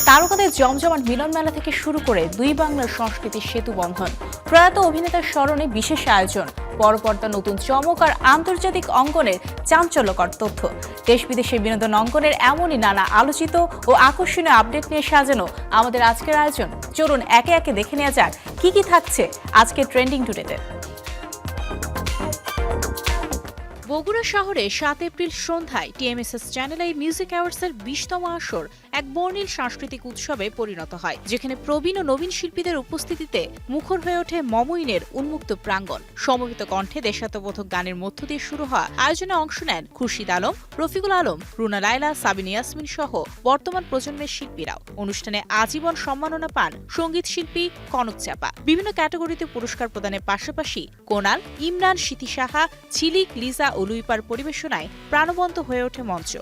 তারকাদের জমজমাট মিলন মেলা থেকে শুরু করে দুই বাংলার সংস্কৃতির সেতু বন্ধন, প্রয়াত অভিনেতার স্মরণে বিশেষ আয়োজন, পরপর্দা নতুন চমক আর আন্তর্জাতিক অঙ্গনের চাঞ্চল্যকর তথ্য। দেশ বিদেশের বিনোদন অঙ্গনের এমনই নানা আলোচিত ও আকর্ষণীয় আপডেট নিয়ে সাজানো আমাদের আজকের আয়োজন। চলুন একে একে দেখে নেওয়া যাক কি কি থাকছে আজকে ট্রেন্ডিং টুডেতে। বগুড়া শহরে 7 এপ্রিল সন্ধ্যায় টিএমএসএস চ্যানেল আই মিউজিক অ্যাওয়ার্ডসের 20তম আসর এক বর্ণিল সাংস্কৃতিক উৎসবে পরিণত হয়, যেখানে প্রবীণ ও নবীন শিল্পীদের উপস্থিতিতে মুখর হয়ে ওঠে মমইনের উন্মুক্ত প্রাঙ্গণ। সমবেত কণ্ঠে দেশাত্মবোধক গানের মধ্য দিয়ে শুরু হওয়া আয়োজনে অংশ নেন খুরশিদ আলম, রফিকুল আলম, রুনা লায়লা, সাবিনা ইয়াসমিন সহ বর্তমান প্রজন্মের শিল্পীরাও। অনুষ্ঠানে আজীবন সম্মাননা পান সঙ্গীত শিল্পী কনক চাপা। বিভিন্ন ক্যাটাগরিতে পুরস্কার প্রদানের পাশাপাশি কোনাল, ইমরান, সিথি সাহা, ঝিলিক, লিজা ও লুইপার পরিবেশনায় প্রাণবন্ত হয়ে ওঠে মঞ্চ।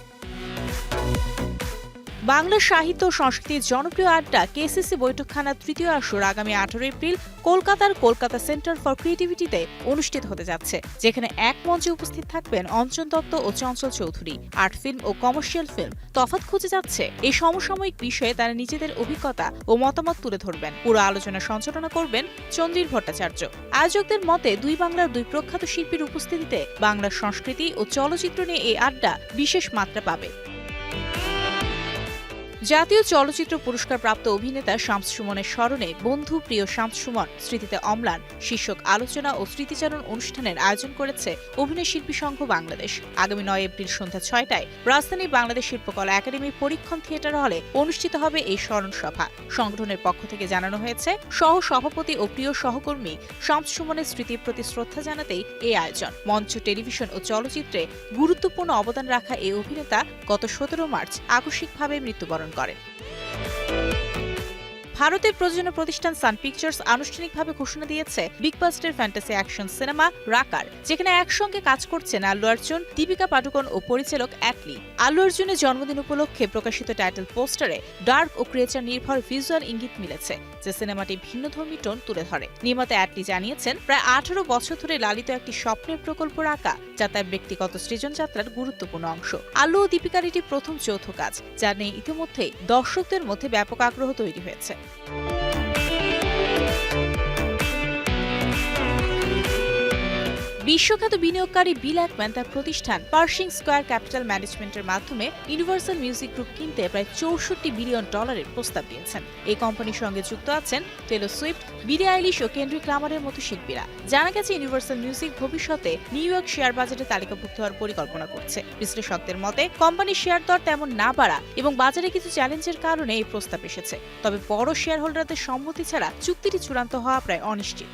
বাংলা সাহিত্য ও সংস্কৃতির জনপ্রিয় আড্ডা কেসিসি বৈঠকখানার তৃতীয় আসর আগামী 18 এপ্রিল কলকাতার কলকাতা সেন্টার ফর ক্রিয়েটিভিটিতে অনুষ্ঠিত হতে যাচ্ছে, যেখানে এক মঞ্চে উপস্থিত থাকবেন অঞ্জন দত্ত ও চঞ্চল চৌধুরী। আর্ট ফিল্ম ও কমার্শিয়াল ফিল্ম তফাৎ খুঁজে যাচ্ছে এই সমসাময়িক বিষয়ে তারা নিজেদের অভিজ্ঞতা ও মতামত তুলে ধরবেন। পুরো আলোচনা সঞ্চালনা করবেন চন্দ্রীর ভট্টাচার্য। আয়োজকদের মতে দুই বাংলার দুই প্রখ্যাত শিল্পীর উপস্থিতিতে বাংলার সংস্কৃতি ও চলচ্চিত্র নিয়ে এই আড্ডা বিশেষ মাত্রা পাবে। জাতীয় চলচ্চিত্র পুরস্কার প্রাপ্ত অভিনেতা শামস সুমনের স্মরণে বন্ধু প্রিয় শামস সুমন স্মৃতিতে অম্লান শীর্ষক আলোচনা ও স্মৃতিচারণ অনুষ্ঠানের আয়োজন করেছে অভিনয় শিল্পী সংঘ বাংলাদেশ। আগামী 9 এপ্রিল সন্ধ্যা 6টায় রাজধানীর বাংলাদেশ শিল্পকলা একাডেমি পরীক্ষণ থিয়েটার হলে অনুষ্ঠিত হবে এই স্মরণ সভা। সংগঠনের পক্ষ থেকে জানানো হয়েছে, সহ সভাপতি ও প্রিয় সহকর্মী শামস সুমনের স্মৃতির প্রতি শ্রদ্ধা জানাতেই এই আয়োজন। মঞ্চ, টেলিভিশন ও চলচ্চিত্রে গুরুত্বপূর্ণ অবদান রাখা এই অভিনেতা গত 17 মার্চ আকস্মিকভাবে মৃত্যুবরণ করেন। ভারতের প্রযোজনা প্রতিষ্ঠান সান পিকচার্স আনুষ্ঠানিকভাবে ঘোষণা দিয়েছে বিগবাস্টার ফ্যান্টাসি অ্যাকশন সিনেমা রাকার, যেখানে একসঙ্গে কাজ করছেন আল্লু অর্জুন, দীপিকা পাডুকোন ও পরিচালক অ্যাটলি। আল্লু অর্জুনের জন্মদিন উপলক্ষে প্রকাশিত টাইটেল পোস্টারে ডার্ক ও ক্রিয়েচার নির্ভর ভিজুয়াল ইঙ্গিত মিলেছে, যে সিনেমাটি ভিন্নধর্মী টোন তুলে ধরে। নির্মাতা অ্যাটলি জানিয়েছেন, প্রায় 18 বছর ধরে লালিত একটি স্বপ্নের প্রকল্প রাকা, যা তার ব্যক্তিগত সৃজনযাত্রার গুরুত্বপূর্ণ অংশ। আল্লু ও দীপিকার এটি প্রথম যৌথ কাজ, যা নিয়ে ইতিমধ্যেই দর্শকদের মধ্যে ব্যাপক আগ্রহ তৈরি হয়েছে। বিশ্বখ্যাত বিনিয়োগকারী বিল একম্যান তার প্রতিষ্ঠান পার্শিং স্কয়ার ক্যাপিটাল ম্যানেজমেন্টের মাধ্যমে ইউনিভার্সাল মিউজিক গ্রুপ কিনতে প্রায় $64 বিলিয়ন প্রস্তাব দিয়েছেন। এই কোম্পানির সঙ্গে যুক্ত আছেন টেলর সুইফট, বিলি আইলিশ ও কেন্ড্রিক লামারের মতো শিল্পীরা। জানা গেছে, ইউনিভার্সাল মিউজিক ভবিষ্যতে নিউ ইয়র্ক শেয়ার বাজারে তালিকাভুক্ত হওয়ার পরিকল্পনা করছে। বিশ্লেষকদের মতে, কোম্পানির শেয়ার দর তেমন না বাড়া এবং বাজারে কিছু চ্যালেঞ্জের কারণে এই প্রস্তাব এসেছে। তবে বড় শেয়ার হোল্ডারদের সম্মতি ছাড়া চুক্তিটি চূড়ান্ত হওয়া প্রায় অনিশ্চিত।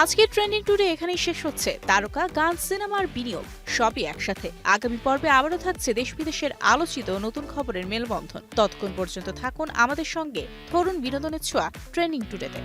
আজকের ট্রেন্ডিং টুডে এখানেই শেষ হচ্ছে। তারকা, গান, সিনেমার বিনিয়োগ সবই একসাথে। আগামী পর্বে আবারও থাকছে দেশ বিদেশের আলোচিত নতুন খবরের মেলবন্ধন। ততক্ষণ পর্যন্ত থাকুন আমাদের সঙ্গে, ধরুন বিনোদনের ছোঁয়া ট্রেন্ডিং টুডেতে।